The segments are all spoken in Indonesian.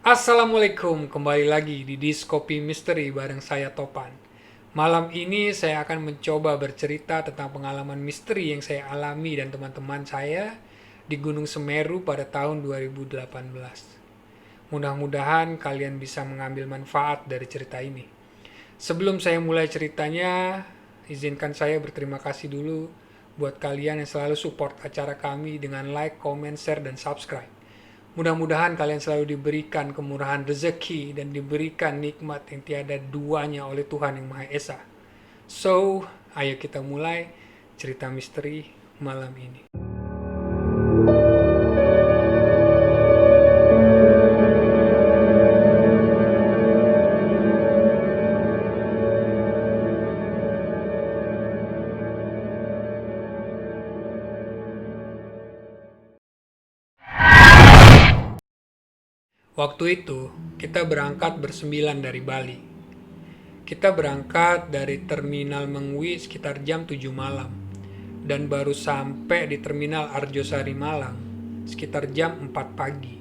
Assalamualaikum, kembali lagi di Diskopi Misteri bareng saya Topan. Malam ini saya akan mencoba bercerita tentang pengalaman misteri yang saya alami dan teman-teman saya di Gunung Semeru pada tahun 2018. Mudah-mudahan kalian bisa mengambil manfaat dari cerita ini. Sebelum saya mulai ceritanya, izinkan saya berterima kasih dulu buat kalian yang selalu support acara kami dengan like, comment, share, dan subscribe. Mudah-mudahan kalian selalu diberikan kemurahan rezeki dan diberikan nikmat yang tiada duanya oleh Tuhan Yang Maha Esa. So, ayo kita mulai cerita misteri malam ini. Waktu itu, kita berangkat bersembilan dari Bali. Kita berangkat dari Terminal Mengwi sekitar jam 7 malam dan baru sampai di Terminal Arjosari Malang sekitar jam 4 pagi.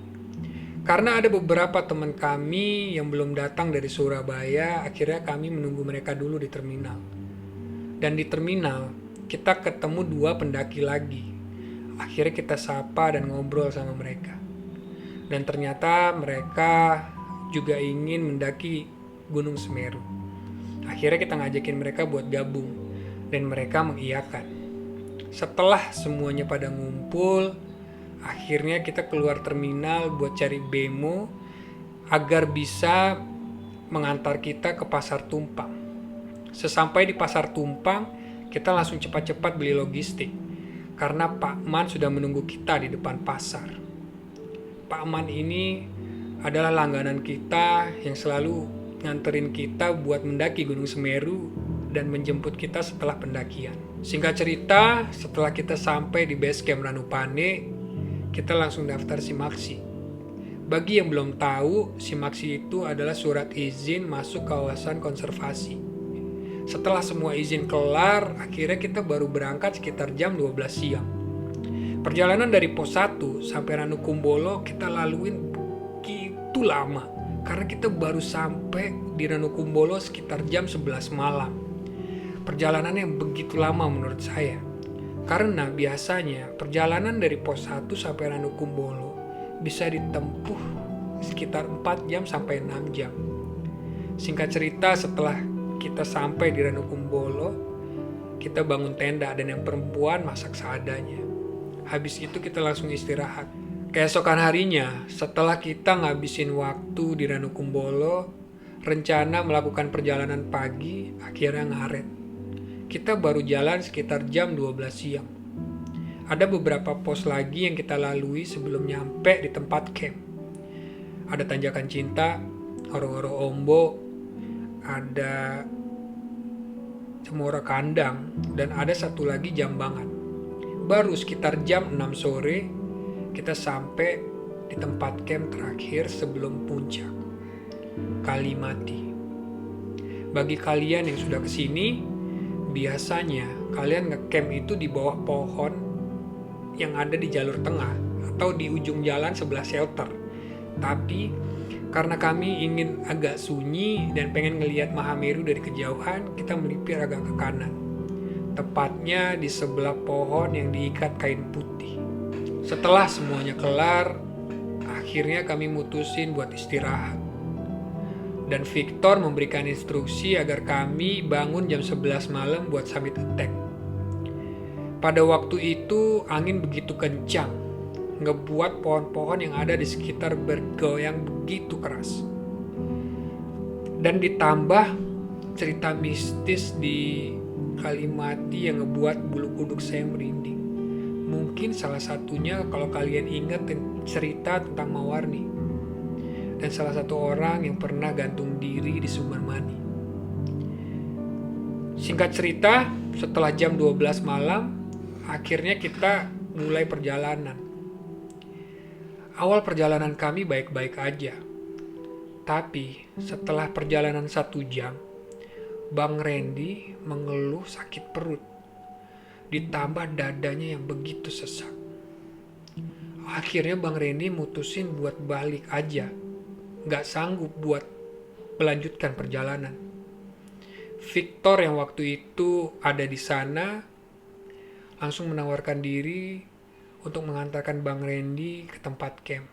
Karena ada beberapa teman kami yang belum datang dari Surabaya, akhirnya kami menunggu mereka dulu di terminal. Dan di terminal, kita ketemu dua pendaki lagi. Akhirnya kita sapa dan ngobrol sama mereka. Dan ternyata mereka juga ingin mendaki Gunung Semeru. Akhirnya kita ngajakin mereka buat gabung dan mereka mengiyakan. Setelah semuanya pada ngumpul, akhirnya kita keluar terminal buat cari bemo agar bisa mengantar kita ke Pasar Tumpang. Sesampai di Pasar Tumpang, kita langsung cepat-cepat beli logistik karena Pak Man sudah menunggu kita di depan pasar. Pak Man ini adalah langganan kita yang selalu nganterin kita buat mendaki Gunung Semeru dan menjemput kita setelah pendakian. Singkat cerita, setelah kita sampai di base camp Ranupane, kita langsung daftar SIMAKSI. Bagi yang belum tahu, SIMAKSI itu adalah surat izin masuk kawasan konservasi. Setelah semua izin kelar, akhirnya kita baru berangkat sekitar jam 12 siang. Perjalanan dari pos 1 sampai Ranukumbolo kita laluin begitu lama karena kita baru sampai di Ranukumbolo sekitar jam 11 malam. Perjalanan yang begitu lama menurut saya. Karena biasanya perjalanan dari pos 1 sampai Ranukumbolo bisa ditempuh sekitar 4 jam sampai 6 jam. Singkat cerita, setelah kita sampai di Ranukumbolo, kita bangun tenda dan yang perempuan masak seadanya. Habis itu kita langsung istirahat. Keesokan harinya, setelah kita ngabisin waktu di Ranukumbolo, rencana melakukan perjalanan pagi akhirnya ngaret. Kita baru jalan sekitar jam 12 siang. Ada beberapa pos lagi yang kita lalui sebelum nyampe di tempat camp. Ada Tanjakan Cinta, Oro-Oro Ombo, ada Cemoro Kandang, dan ada satu lagi Jambangan. Baru sekitar jam 6 sore kita sampai di tempat camp terakhir sebelum puncak, Kalimati. Bagi kalian yang sudah kesini, biasanya kalian ngecamp itu di bawah pohon yang ada di jalur tengah atau di ujung jalan sebelah shelter. Tapi karena kami ingin agak sunyi dan pengen ngelihat Mahameru dari kejauhan, kita melipir agak ke kanan. Tepatnya di sebelah pohon yang diikat kain putih. Setelah semuanya kelar, akhirnya kami mutusin buat istirahat. Dan Victor memberikan instruksi agar kami bangun jam 11 malam buat summit attack. Pada waktu itu angin begitu kencang, ngebuat pohon-pohon yang ada di sekitar bergoyang begitu keras. Dan ditambah cerita mistis di Kalimati yang ngebuat bulu kuduk saya merinding. Mungkin salah satunya kalau kalian ingat cerita tentang Mawarni dan salah satu orang yang pernah gantung diri di Sumber Mani. Singkat cerita, setelah jam 12 malam, akhirnya kita mulai perjalanan. Awal perjalanan kami baik-baik aja. Tapi setelah perjalanan 1 jam, Bang Randy mengeluh sakit perut, ditambah dadanya yang begitu sesak. Akhirnya Bang Randy mutusin buat balik aja. gak sanggup buat melanjutkan perjalanan. Victor yang waktu itu ada di sana langsung menawarkan diri untuk mengantarkan Bang Randy ke tempat camp.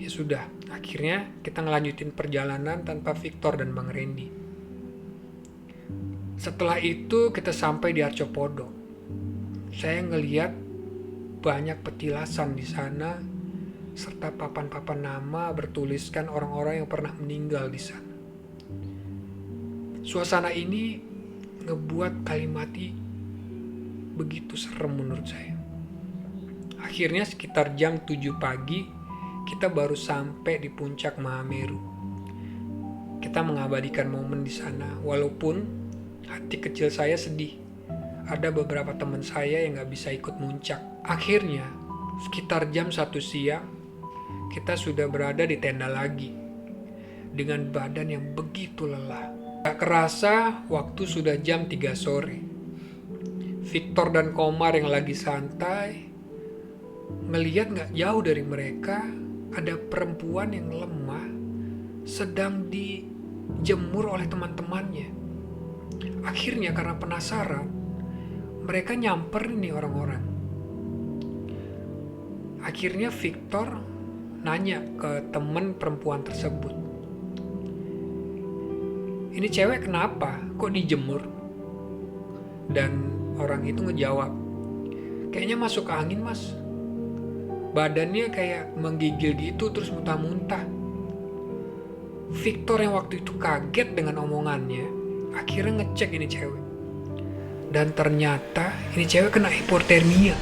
Ya sudah, akhirnya kita ngelanjutin perjalanan tanpa Victor dan Bang Randy. Setelah itu kita sampai di Arcopodo. Saya ngeliat banyak petilasan di sana serta papan-papan nama bertuliskan orang-orang yang pernah meninggal di sana. Suasana ini ngebuat Kalimati begitu serem menurut saya. Akhirnya sekitar jam 7 pagi kita baru sampai di puncak Mahameru. Kita mengabadikan momen di sana walaupun hati kecil saya sedih. Ada beberapa teman saya yang gak bisa ikut muncak. Akhirnya sekitar jam 1 siang kita sudah berada di tenda lagi dengan badan yang begitu lelah. Gak kerasa waktu sudah jam 3 sore. Victor dan Komar yang lagi santai ngeliat gak jauh dari mereka ada perempuan yang lemah sedang dijemur oleh teman-temannya. Akhirnya karena penasaran mereka nyamperin nih orang-orang. Akhirnya Victor nanya ke teman perempuan tersebut, "Ini cewek kenapa? Kok dijemur?" Dan orang itu ngejawab, "Kayaknya masuk angin, Mas. Badannya kayak menggigil gitu terus muntah-muntah." Victor yang waktu itu kaget dengan omongannya, akhirnya ngecek ini cewek. Dan ternyata ini cewek kena hipotermia.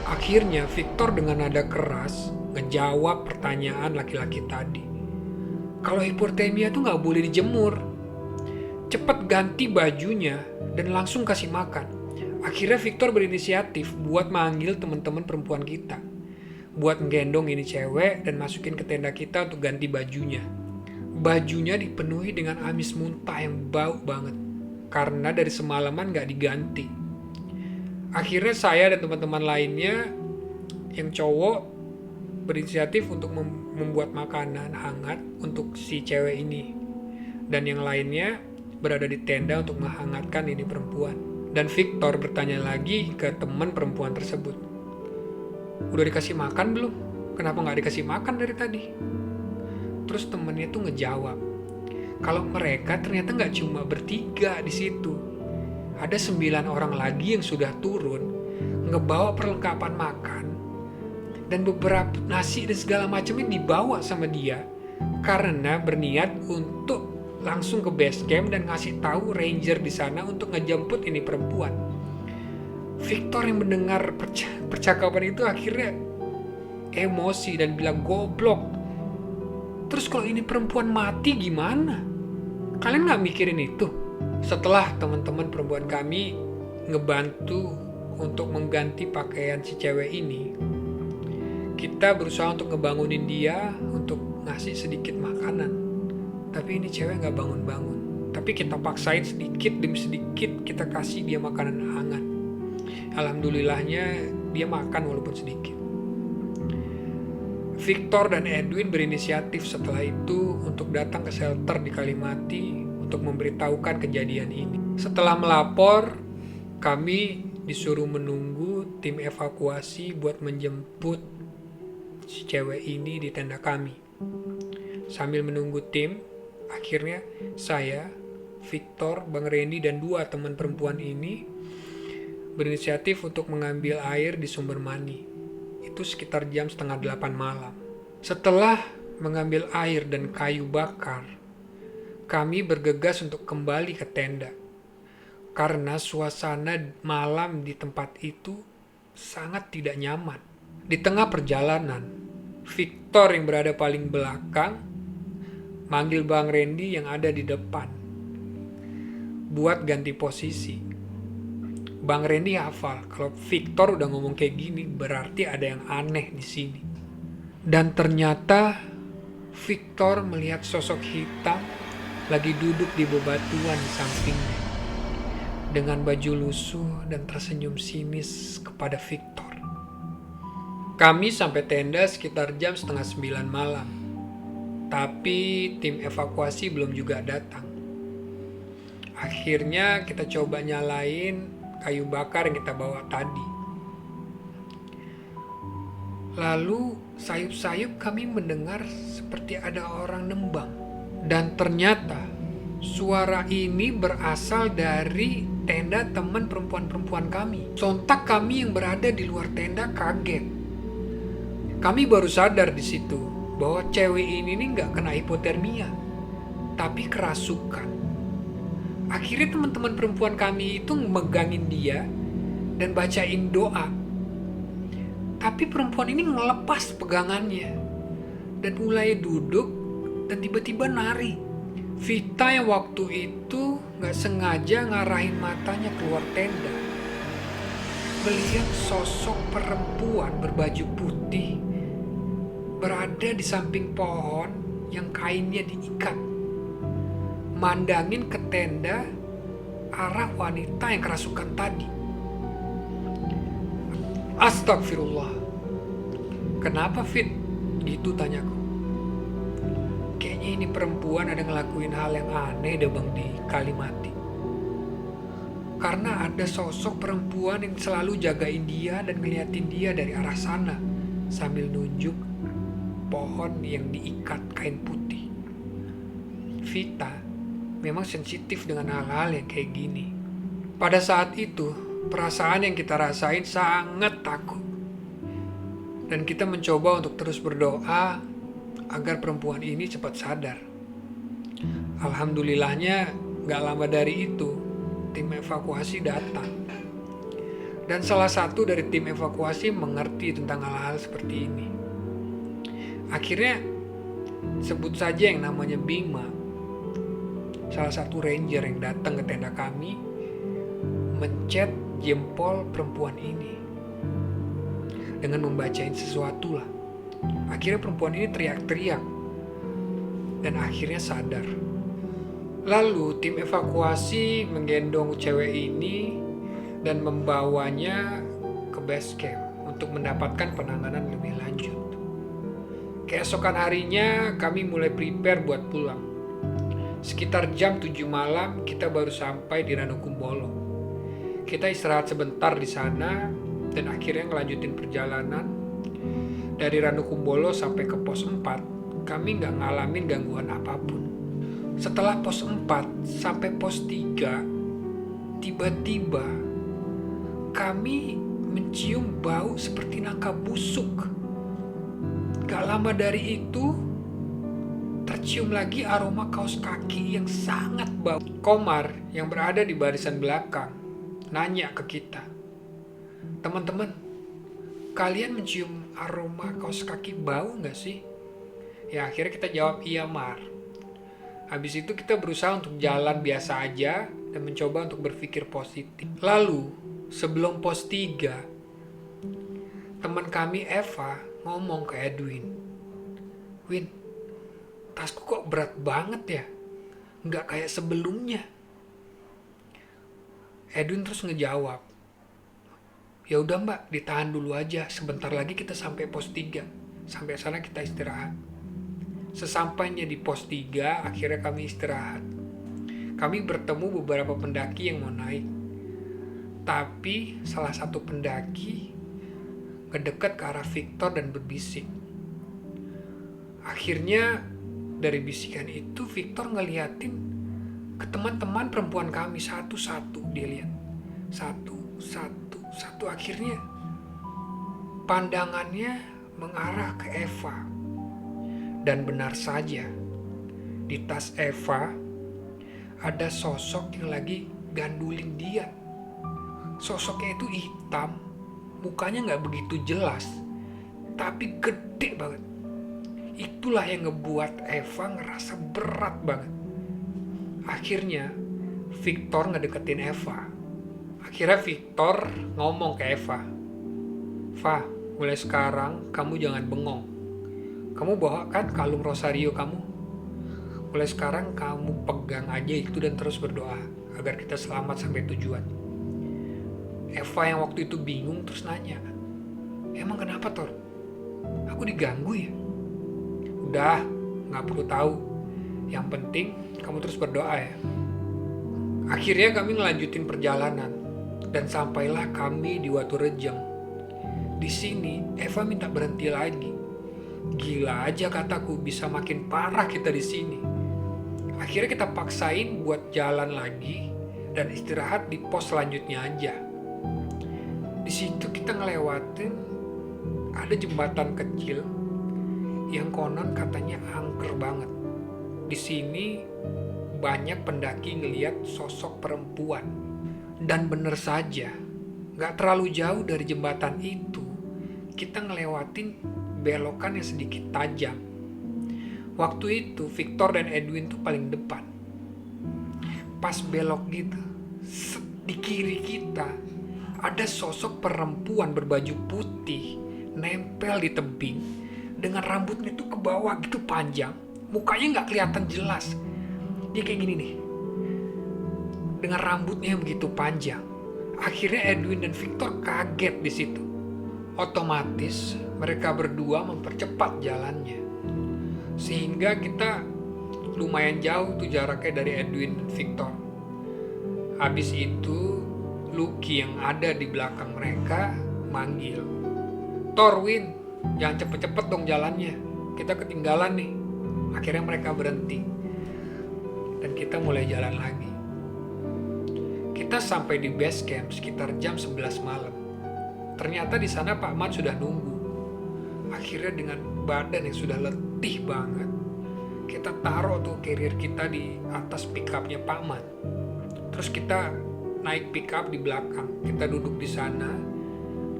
Akhirnya Victor dengan nada keras ngejawab pertanyaan laki-laki tadi. Kalau hipotermia tuh gak boleh dijemur. Cepet ganti bajunya dan langsung kasih makan. Akhirnya Victor berinisiatif buat manggil teman-teman perempuan kita, buat nggendong ini cewek dan masukin ke tenda kita untuk ganti bajunya. Bajunya dipenuhi dengan amis muntah yang bau banget karena dari semalaman gak diganti. Akhirnya saya dan teman-teman lainnya yang cowok berinisiatif untuk membuat makanan hangat untuk si cewek ini, dan yang lainnya berada di tenda untuk menghangatkan ini perempuan. Dan Victor bertanya lagi ke teman perempuan tersebut, "Udah dikasih makan belum? Kenapa gak dikasih makan dari tadi?" Terus temennya tuh ngejawab, kalau mereka ternyata gak cuma bertiga di situ. Ada 9 orang lagi yang sudah turun, ngebawa perlengkapan makan, dan beberapa nasi dan segala macamnya dibawa sama dia karena berniat untuk langsung ke base camp dan ngasih tahu ranger di sana untuk ngejemput ini perempuan. Victor yang mendengar percakapan itu akhirnya emosi dan bilang, "Goblok. Terus kalau ini perempuan mati gimana? Kalian gak mikirin itu?" Setelah teman-teman perempuan kami ngebantu untuk mengganti pakaian si cewek ini, kita berusaha untuk ngebangunin dia untuk ngasih sedikit makanan. Tapi ini cewek gak bangun-bangun. Tapi kita paksain sedikit demi sedikit, kita kasih dia makanan hangat. Alhamdulillahnya dia makan walaupun sedikit. Victor dan Edwin berinisiatif setelah itu untuk datang ke shelter di Kalimati untuk memberitahukan kejadian ini. Setelah melapor, kami disuruh menunggu tim evakuasi buat menjemput si cewek ini di tenda kami. Sambil menunggu tim, akhirnya saya, Victor, Bang Randy, dan 2 teman perempuan ini berinisiatif untuk mengambil air di sumber mani. Itu sekitar jam 7:30 malam. Setelah mengambil air dan kayu bakar, kami bergegas untuk kembali ke tenda. Karena suasana malam di tempat itu sangat tidak nyaman. Di tengah perjalanan, Victor yang berada paling belakang manggil Bang Randy yang ada di depan buat ganti posisi. Bang Randy hafal kalau Victor udah ngomong kayak gini berarti ada yang aneh di sini. Dan ternyata Victor melihat sosok hitam lagi duduk di bebatuan di sampingnya dengan baju lusuh dan tersenyum sinis kepada Victor. Kami sampai tenda sekitar jam 8:30 malam. Tapi tim evakuasi belum juga datang. Akhirnya kita coba nyalain kayu bakar yang kita bawa tadi. Lalu sayup-sayup kami mendengar seperti ada orang nembang. Dan ternyata suara ini berasal dari tenda teman perempuan-perempuan kami. Sontak kami yang berada di luar tenda kaget. Kami baru sadar di situ bahwa cewek ini nih nggak kena hipotermia, tapi kerasukan. Akhirnya teman-teman perempuan kami itu megangin dia dan bacain doa. Tapi perempuan ini ngelepas pegangannya dan mulai duduk dan tiba-tiba nari. Vita yang waktu itu gak sengaja ngarahin matanya keluar tenda, melihat sosok perempuan berbaju putih berada di samping pohon yang kainnya diikat, mandangin ke tenda arah wanita yang kerasukan tadi. Astagfirullah. Kenapa, Fit? Gitu tanyaku. Kayaknya ini perempuan ada ngelakuin hal yang aneh deh bang di Kalimati. Karena ada sosok perempuan yang selalu jagain dia dan ngeliatin dia dari arah sana sambil nunjuk pohon yang diikat kain putih. Vita memang sensitif dengan hal-hal yang kayak gini. Pada saat itu, perasaan yang kita rasain sangat takut. Dan kita mencoba untuk terus berdoa agar perempuan ini cepat sadar. Alhamdulillahnya gak lama dari itu, tim evakuasi datang. Dan salah satu dari tim evakuasi mengerti tentang hal-hal seperti ini. Akhirnya, sebut saja yang namanya Bima, salah satu ranger yang datang ke tenda kami, mencet jempol perempuan ini dengan membacain sesuatu lah. Akhirnya perempuan ini teriak-teriak dan akhirnya sadar. Lalu tim evakuasi menggendong cewek ini dan membawanya ke base camp untuk mendapatkan penanganan lebih lanjut. Keesokan harinya kami mulai prepare buat pulang. Sekitar jam 7 malam kita baru sampai di Ranukumbolo. Kita istirahat sebentar di sana dan akhirnya ngelanjutin perjalanan. Dari Ranukumbolo sampai ke pos 4, kami nggak ngalamin gangguan apapun. Setelah pos 4 sampai pos 3, tiba-tiba kami mencium bau seperti nangka busuk. Gak lama dari itu, tercium lagi aroma kaos kaki yang sangat bau. Komar yang berada di barisan belakang nanya ke kita, "Teman-teman, kalian mencium aroma kaos kaki bau gak sih?" Ya akhirnya kita jawab, "Iya Mar." Habis itu kita berusaha untuk jalan biasa aja dan mencoba untuk berpikir positif. Lalu sebelum pos 3, teman kami Eva ngomong ke Edwin, "Win, tasku kok berat banget ya, nggak kayak sebelumnya." Edwin terus ngejawab, "Ya udah mbak, ditahan dulu aja, sebentar lagi kita sampai pos 3, sampai sana kita istirahat." Sesampainya di pos 3, akhirnya kami istirahat. Kami bertemu beberapa pendaki yang mau naik, tapi salah satu pendaki ngedekat ke arah Victor dan berbisik. Akhirnya dari bisikan itu Victor ngeliatin ke teman-teman perempuan kami satu-satu. Dia lihat satu. Akhirnya pandangannya mengarah ke Eva. Dan benar saja, di tas Eva ada sosok yang lagi gandulin dia. Sosoknya itu hitam, mukanya nggak begitu jelas, tapi gede banget. Itulah yang ngebuat Eva ngerasa berat banget. Akhirnya Victor ngedeketin Eva. Akhirnya Victor ngomong ke Eva, "Va, mulai sekarang kamu jangan bengong. Kamu bawa kan kalung rosario kamu? Mulai sekarang kamu pegang aja itu dan terus berdoa agar kita selamat sampai tujuan." Eva yang waktu itu bingung terus nanya, "Emang kenapa Tor? Aku diganggu ya?" "Udah, nggak perlu tahu. Yang penting kamu terus berdoa ya. Akhirnya kami ngelanjutin perjalanan dan sampailah kami di Waturejeng. Di sini Eva minta berhenti lagi. Gila aja kataku, bisa makin parah kita di sini. Akhirnya kita paksain buat jalan lagi dan istirahat di pos selanjutnya aja. Di situ kita ngelewatin ada jembatan kecil yang konon katanya angker banget. Di sini banyak pendaki ngeliat sosok perempuan. Dan bener saja, gak terlalu jauh dari jembatan itu, kita ngelewatin belokan yang sedikit tajam. Waktu itu Victor dan Edwin tuh paling depan. Pas belok gitu, di kiri kita ada sosok perempuan berbaju putih nempel di tebing dengan rambutnya tuh ke bawah gitu panjang, mukanya nggak kelihatan jelas. Dia kayak gini nih, dengan rambutnya yang begitu panjang. Akhirnya Edwin dan Victor kaget di situ. Otomatis mereka berdua mempercepat jalannya, sehingga kita lumayan jauh tuh jaraknya dari Edwin dan Victor. Habis itu Lucky yang ada di belakang mereka manggil, "Torwin, jangan cepet-cepet dong jalannya, kita ketinggalan nih." Akhirnya mereka berhenti dan kita mulai jalan lagi. Kita sampai di base camp sekitar jam 11 malam. Ternyata di sana Pak Man sudah nunggu. Akhirnya dengan badan yang sudah letih banget, kita taruh tuh carrier kita di atas pickupnya Pak Man. Terus kita naik pickup di belakang, kita duduk di sana.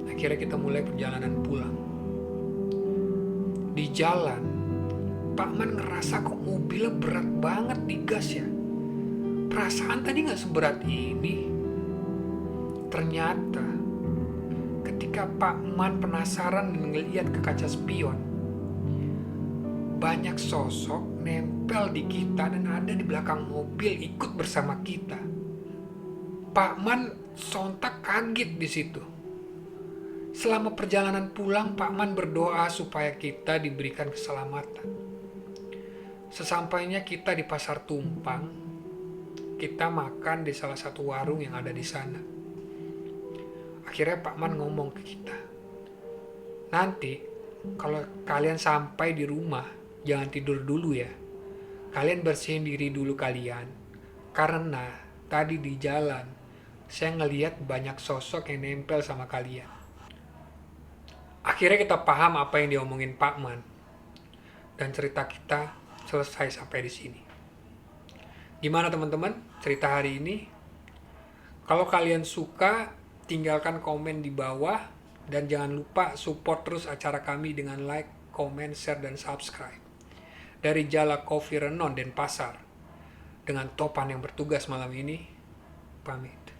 Akhirnya kita mulai perjalanan pulang. Di jalan, Pak Man ngerasa kok mobilnya berat banget di gas ya. Perasaan tadi gak seberat ini. Ternyata ketika Pak Man penasaran dan ngeliat ke kaca spion, banyak sosok nempel di kita dan ada di belakang mobil ikut bersama kita. Pak Man sontak kaget di situ. Selama perjalanan pulang, Pak Man berdoa supaya kita diberikan keselamatan. Sesampainya kita di Pasar Tumpang, kita makan di salah satu warung yang ada di sana. Akhirnya Pak Man ngomong ke kita, "Nanti kalau kalian sampai di rumah, jangan tidur dulu ya. Kalian bersihin diri dulu kalian. Karena tadi di jalan, saya ngelihat banyak sosok yang nempel sama kalian." Akhirnya kita paham apa yang diomongin Pak Man. Dan cerita kita selesai sampai di sini. Gimana teman-teman cerita hari ini? Kalau kalian suka, tinggalkan komen di bawah. Dan jangan lupa support terus acara kami dengan like, komen, share, dan subscribe. Dari Jala Coffee Renon Denpasar, dengan Topan yang bertugas malam ini, pamit.